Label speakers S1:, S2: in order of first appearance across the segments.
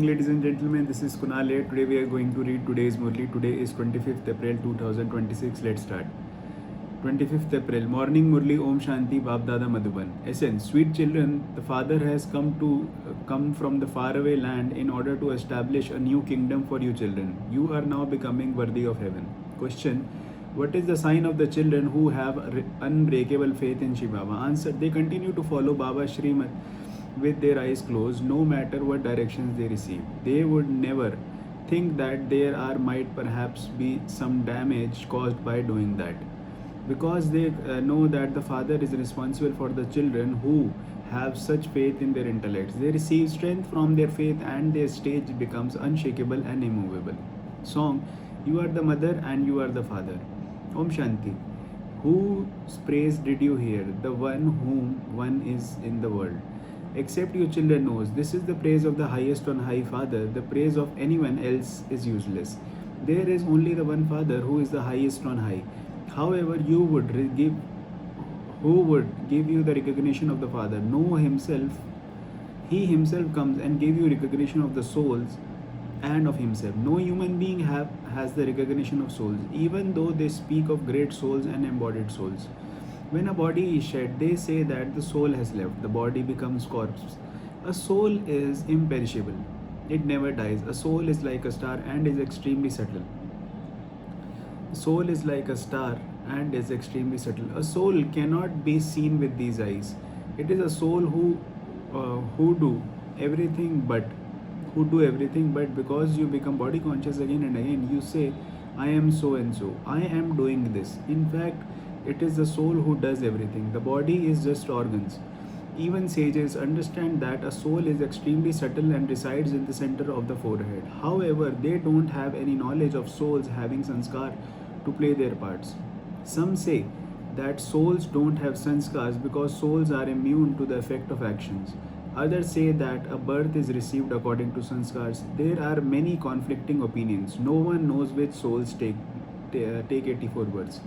S1: Ladies and gentlemen, this is Kunal here. Today we are going to read today's Murli. Today is 25th April 2026. Let's start. 25th April, Morning Murli Om Shanti Bab Dada Madhuban. Essence, sweet children, the Father has come from the faraway land in order to establish a new kingdom for you children. You are now becoming worthy of heaven. Question, what is the sign of the children who have unbreakable faith in Shiva Baba? Answer, they continue to follow Baba Srimad with their eyes closed, no matter what directions they receive. They would never think that there might perhaps be some damage caused by doing that. Because they know that the Father is responsible for the children who have such faith in their intellects. They receive strength from their faith and their stage becomes unshakable and immovable. Song, you are the mother and you are the father. Om Shanti. Whose praise did you hear? The one whom one is in the world. Except you children knows, this is the praise of the highest on high Father. The praise of anyone else is useless. There is only the one Father who is the highest on high. However, who would give you the recognition of the Father? No himself, he himself comes and gave you recognition of the souls and of himself. No human being has the recognition of souls, even though they speak of great souls and embodied souls. When a body is shed, they say that the soul has left, the body becomes corpse. A soul is imperishable, it never dies. A soul is like a star and is extremely subtle. Soul is like a star and is extremely subtle. A soul cannot be seen with these eyes. It is a soul who do everything but because you become body conscious again and again, you say, I am so and so, I am doing this. In fact, it is the soul who does everything. The body is just organs. Even sages understand that a soul is extremely subtle and resides in the center of the forehead. However, they don't have any knowledge of souls having sanskar to play their parts. Some say that souls don't have sanskars because souls are immune to the effect of actions. Others say that a birth is received according to sanskars. There are many conflicting opinions. No one knows which souls take 84 births.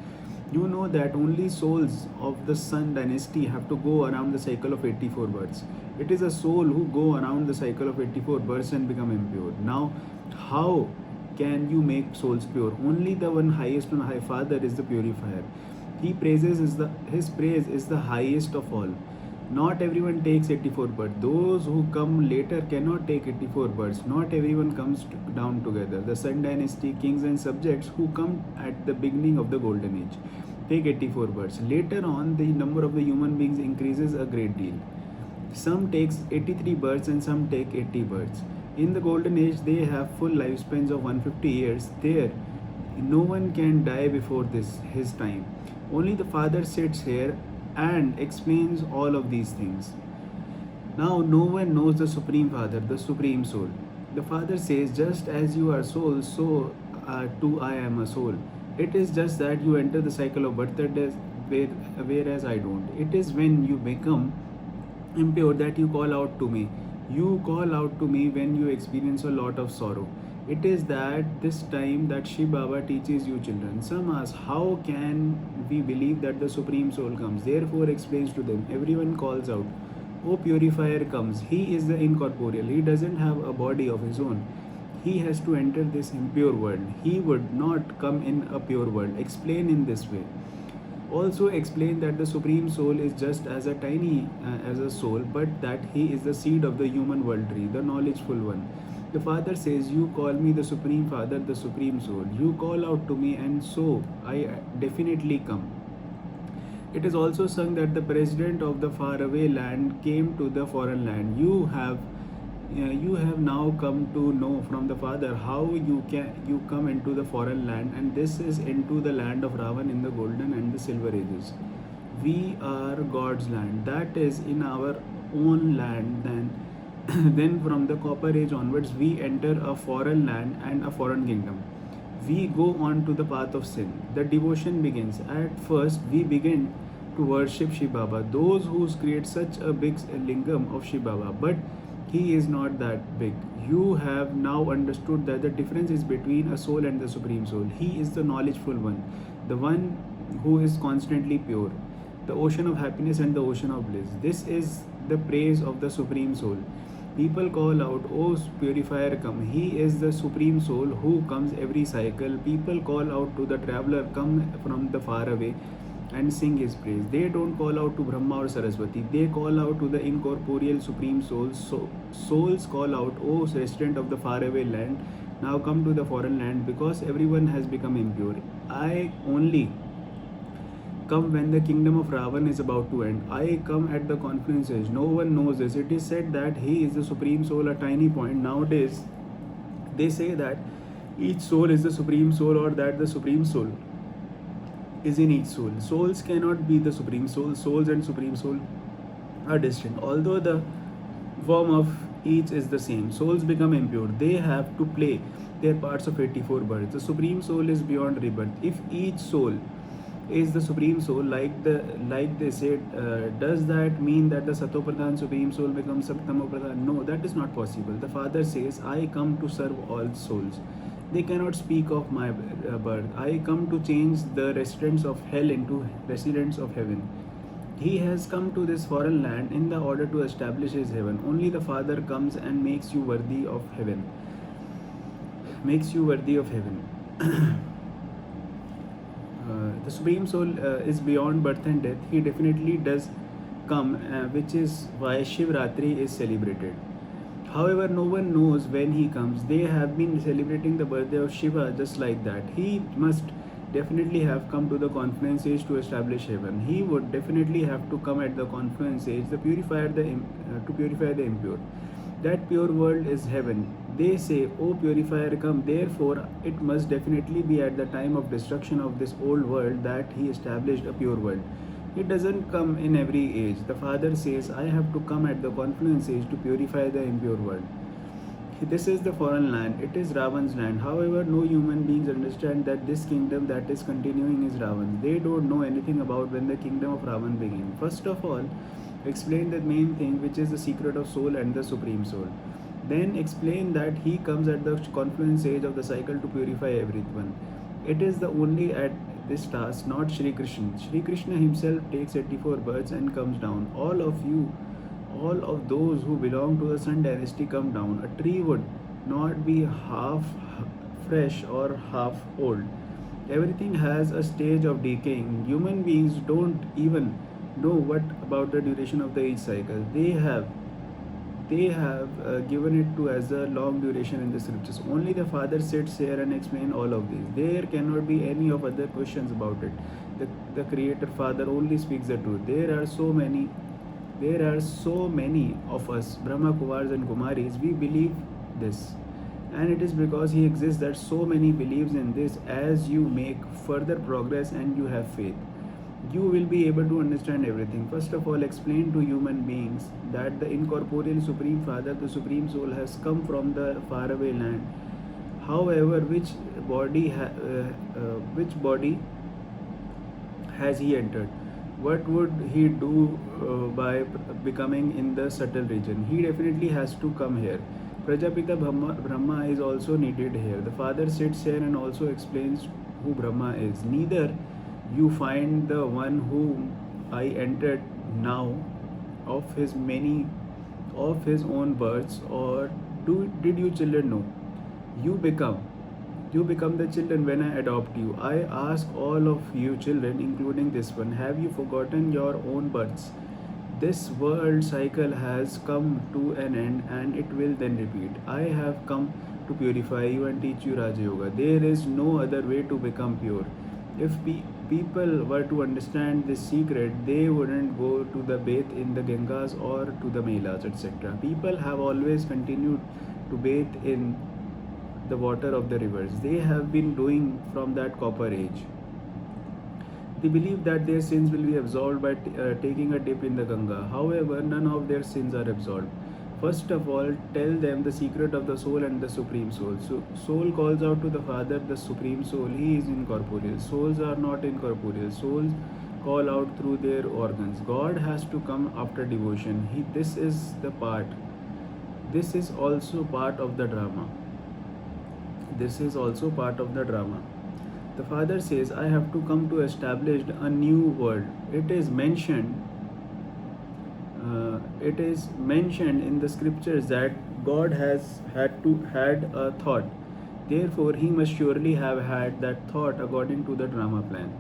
S1: You know that only souls of the Sun dynasty have to go around the cycle of 84 births. It is a soul who go around the cycle of 84 births and become impure. Now, how can you make souls pure? Only the one highest on high Father is the purifier. His praise is the highest of all. Not everyone takes 84 births. Those who come later cannot take 84 births. Not everyone comes down together. The Sun dynasty, kings and subjects who come at the beginning of the golden age take 84 births. Later on, the number of the human beings increases a great deal. Some takes 83 births and some take 80 births. In the golden age, they have full lifespans of 150 years. There, no one can die before his time. Only the Father sits here and explains all of these things. Now, no one knows the Supreme Father, the Supreme Soul. The Father says, just as you are soul, so too I am a soul. It is just that you enter the cycle of birth, whereas I don't. It is when you become impure that you call out to me. You call out to me when you experience a lot of sorrow. It is that this time that Shiva Baba teaches you children. Some ask, how can we believe that the Supreme Soul comes? Therefore explains to them. Everyone calls out, O purifier comes. He is the incorporeal. He doesn't have a body of his own. He has to enter this impure world. He would not come in a pure world. Explain in this way. Also explain that the Supreme Soul is just as a tiny as a soul, but that he is the seed of the human world tree, the knowledgeful one. The Father says, you call me the Supreme Father, the Supreme Soul. You call out to me and so I definitely come. It is also sung that the president of the faraway land came to the foreign land. You have now come to know from the Father how you come into the foreign land, and this is into the land of Ravan in the golden and the silver ages. We are God's land, that is in our own land. Then from the copper age onwards we enter a foreign land and a foreign kingdom. We go on to the path of sin. The devotion begins. At first we begin to worship Shiva Baba, those who create such a big lingam of Shiva Baba, but he is not that big. You have now understood that the difference is between a soul and the Supreme Soul. He is the knowledgeful one, the one who is constantly pure, the ocean of happiness and the ocean of bliss. This is the praise of the Supreme Soul. People call out, "O purifier, come." He is the supreme soul who comes every cycle. People call out to the traveler, come from the far away, and sing his praise. They don't call out to Brahma or Saraswati. They call out to the incorporeal supreme souls. So souls call out, "O resident of the faraway land, now come to the foreign land," because everyone has become impure. I only come when the kingdom of Ravan is about to end. I come at the confluence age. No one knows this. It is said that he is the supreme soul, a tiny point. Nowadays, they say that each soul is the supreme soul, or that the supreme soul is in each soul. Souls cannot be the supreme soul. Souls and supreme soul are distinct. Although the form of each is the same, souls become impure. They have to play their parts of 84 births. The supreme soul is beyond rebirth. If each soul is the supreme soul, like they said, does that mean that the Satopradhan supreme soul becomes Saptamopradhan? No, that is not possible. The Father says, "I come to serve all souls." They cannot speak of my birth. I come to change the residents of hell into residents of heaven. He has come to this foreign land in the order to establish his heaven. Only the Father comes and makes you worthy of heaven. Makes you worthy of heaven. The Supreme Soul is beyond birth and death. He definitely does come, which is why Shivratri is celebrated. However, no one knows when he comes. They have been celebrating the birthday of Shiva just like that. He must definitely have come to the confluence age to establish heaven. He would definitely have to come at the confluence age to purify the impure. That pure world is heaven. They say, "O purifier, come." Therefore, it must definitely be at the time of destruction of this old world that he established a pure world. It doesn't come in every age. The Father says, "I have to come at the confluence age to purify the impure world." This is the foreign land. It is Ravan's land. However, no human beings understand that this kingdom that is continuing is Ravan. They don't know anything about when the kingdom of Ravan began. First of all, explain the main thing, which is the secret of soul and the supreme soul. Then explain that he comes at the confluence age of the cycle to purify everyone. It is the only at this task, not Shri Krishna. Shri Krishna himself takes 84 births and comes down. All of those who belong to the Sun dynasty come down. A tree would not be half fresh or half old. Everything has a stage of decaying. Human beings don't even know what about the duration of the age cycle. They have given it to as a long duration in the scriptures. Only the Father sits here and explains all of these. There cannot be any of other questions about it. The Creator Father only speaks the truth. There are so many of us, Brahma Kumars and Kumaris, we believe this. And it is because he exists that so many believes in this. As you make further progress and you have faith, you will be able to understand everything. First of all, explain to human beings that the incorporeal Supreme Father, the Supreme Soul, has come from the faraway land. However, which body has he entered? What would he do by becoming in the subtle region? He definitely has to come here. Prajapita Brahma is also needed here. The Father sits here and also explains who Brahma is. Neither you find the one whom I entered now of his own births, or did you children know? You become the children when I adopt you. I ask all of you children, including this one, have you forgotten your own births? This world cycle has come to an end and it will then repeat. I have come to purify you and teach you Raja Yoga. There is no other way to become pure. If people were to understand this secret, they wouldn't go to the bathe in the Gangas or to the Melas, etc. People have always continued to bathe in the water of the rivers. They have been doing from that copper age. They believe that their sins will be absolved by taking a dip in the Ganga. However, none of their sins are absolved. First of all, tell them the secret of the soul and the supreme soul. So, soul calls out to the Father, the supreme soul. He is incorporeal. Souls are not incorporeal. Souls call out through their organs. God has to come after devotion. This is the part. This is also part of the drama. This is also part of the drama. The Father says, I have to come to establish a new world. It is mentioned it is mentioned in the scriptures that God has had a thought. Therefore, he must surely have had that thought according to the drama plan.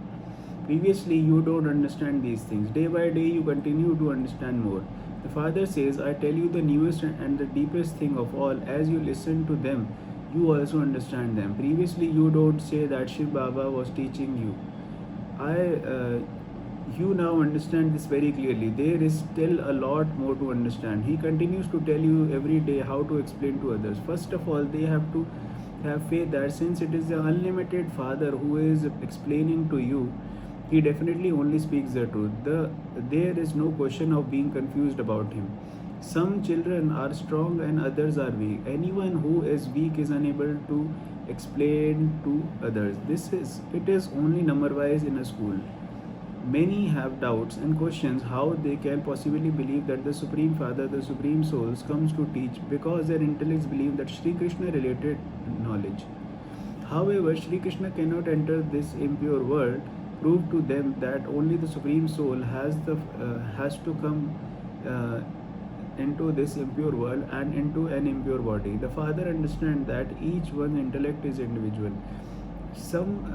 S1: Previously, you don't understand these things. Day by day, you continue to understand more. The Father says, I tell you the newest and the deepest thing of all. As you listen to them, you also understand them. Previously, you don't say that Shiv Baba was teaching you. You now understand this very clearly. There is still a lot more to understand. He continues to tell you every day how to explain to others. First of all, they have to have faith that since it is the unlimited Father who is explaining to you, he definitely only speaks the truth. There is no question of being confused about him. Some children are strong and others are weak. Anyone who is weak is unable to explain to others. It is only number wise in a school. Many have doubts and questions how they can possibly believe that the Supreme Father, the Supreme Souls, comes to teach because their intellects believe that Sri Krishna related knowledge. However, Sri Krishna cannot enter this impure world. Prove to them that only the Supreme Soul has to come uh, into this impure world and into an impure body. The Father understands that each one's intellect is individual. Some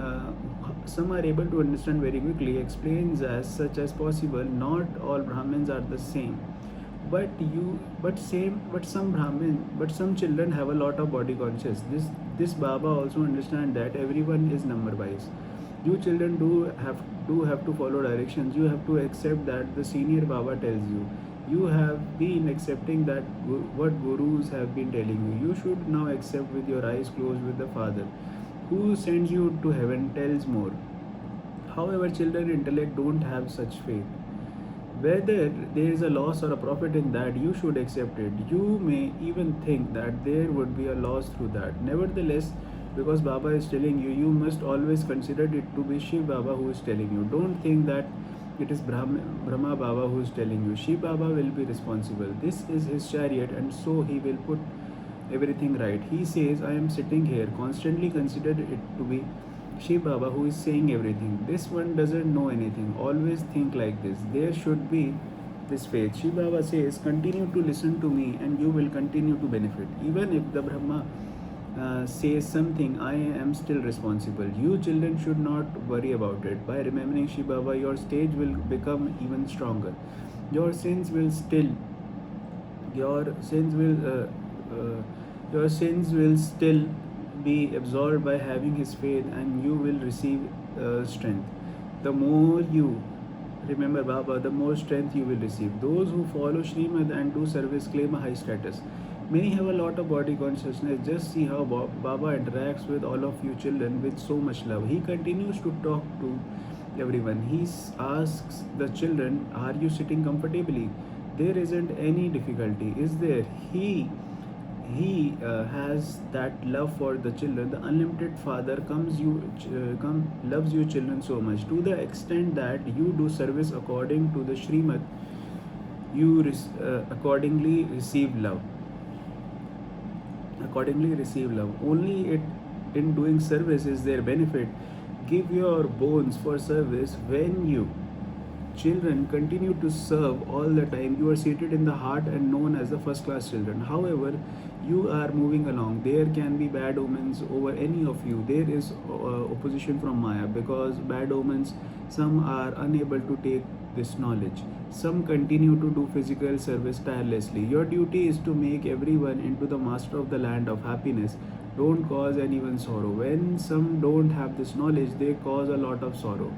S1: are able to understand very quickly, explains as such as possible. Not all Brahmins are the same, but some children have a lot of body conscious. This Baba also understand that everyone is number wise. You children do have to follow directions. You have to accept that the senior Baba tells you. You have been accepting that what gurus have been telling you. You should now accept with your eyes closed with the Father who sends you to heaven tells more. However, children intellect don't have such faith. Whether there is a loss or a profit in that, you should accept it. You may even think that there would be a loss through that. Nevertheless, because Baba is telling you, you must always consider it to be Shiv Baba who is telling you. Don't think that it is Brahma Baba who is telling you. Shiv Baba will be responsible. This is his chariot, and so he will put everything right. He says, I am sitting here. Constantly consider it to be Shiv Baba who is saying everything. This one doesn't know anything. Always think like this. There should be this faith. Shiv Baba says, continue to listen to me and you will continue to benefit. Even if the Brahma says something, I am still responsible. You children should not worry about it. By remembering Shiv Baba, your stage will become even stronger. Your sins will still, your sins will, your sins will still be absorbed by having his faith, and you will receive strength. The more you remember Baba, the more strength you will receive. Those who follow Srimad and do service claim a high status. Many have a lot of body consciousness. Just see how Baba interacts with all of you children with so much love. He continues to talk to everyone. He asks the children, are you sitting comfortably? There isn't any difficulty, is there? He has that love for the children. The unlimited Father loves you children so much, to the extent that you do service according to the Srimad. Accordingly receive love. Only in doing service is there benefit. Give your bones for service. When you children continue to serve all the time, you are seated in the heart and known as the first class children. However, you are moving along. There can be bad omens over any of you. There is opposition from Maya because bad omens, some are unable to take this knowledge. Some continue to do physical service tirelessly. Your duty is to make everyone into the master of the land of happiness. Don't cause anyone sorrow. When some don't have this knowledge, they cause a lot of sorrow.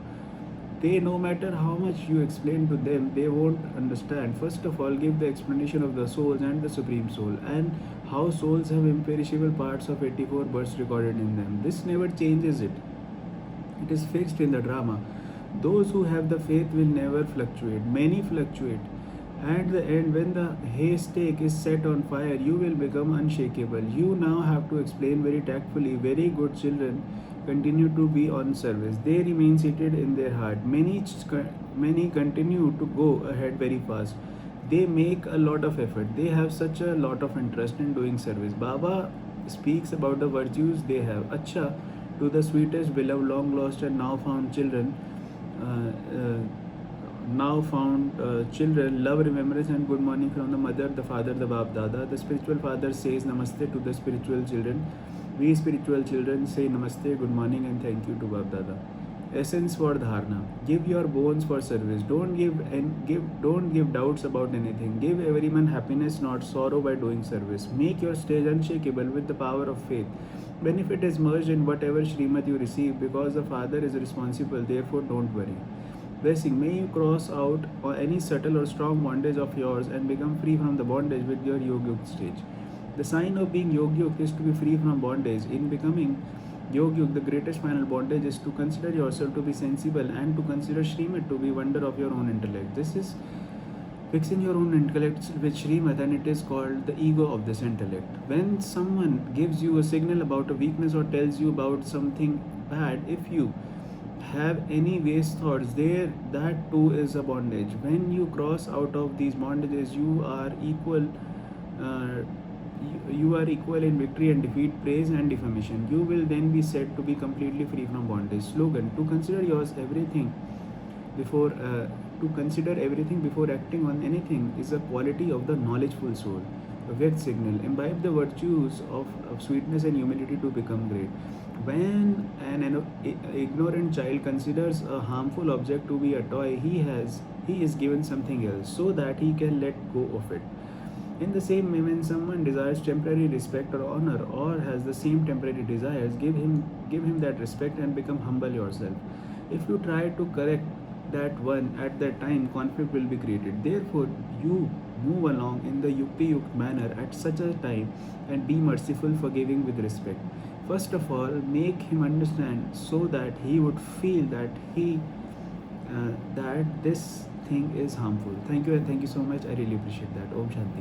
S1: No matter how much you explain to them, they won't understand. First of all, give the explanation of the souls and the Supreme Soul, and how souls have imperishable parts of 84 births recorded in them. This never changes it. It is fixed in the drama. Those who have the faith will never fluctuate. Many fluctuate. At the end, when the haystack is set on fire, you will become unshakable. You now have to explain very tactfully. Very good children continue to be on service. They remain seated in their heart. Many continue to go ahead very fast. They make a lot of effort. They have such a lot of interest in doing service. Baba speaks about the virtues they have. Acha, to the sweetest, beloved, long lost, and now found children. now found children love remembrance and good morning from the mother, the father, the Bab Dada. The spiritual father says namaste to the spiritual children. We spiritual children say namaste, good morning, and thank you to Bab Dada. Essence for dharna: give your bones for service. Don't give doubts about anything. Give everyone happiness, not sorrow, by doing service. Make your stage unshakable with the power of faith. Benefit is merged in whatever Srimad you receive, because the Father is responsible, therefore don't worry. Blessing: may you cross out any subtle or strong bondage of yours and become free from the bondage with your Yogyuk stage. The sign of being Yogyuk is to be free from bondage. In becoming Yogyuk, the greatest final bondage is to consider yourself to be sensible and to consider Srimad to be wonder of your own intellect. This is fixing your own intellect with Srimad, and it is called the ego of this intellect. When someone gives you a signal about a weakness or tells you about something bad, if you have any waste thoughts there, that too is a bondage. When you cross out of these bondages, uh, you are equal in victory and defeat, praise and defamation. You will then be said to be completely free from bondage. Slogan: to consider yours everything before to consider everything before acting on anything is a quality of the knowledgeful soul. A Vyakt signal: imbibe the virtues of sweetness and humility to become great. When ignorant child considers a harmful object to be a toy, he is given something else so that he can let go of it. In the same way, when someone desires temporary respect or honor, or has the same temporary desires, give him that respect and become humble yourself. If you try to correct that one at that time, conflict will be created. Therefore, you move along in the yukti yukt manner at such a time and be merciful, forgiving with respect. First of all, make him understand so that he would feel that this thing is harmful. Thank you, and thank you so much. I really appreciate that. Om Shanti.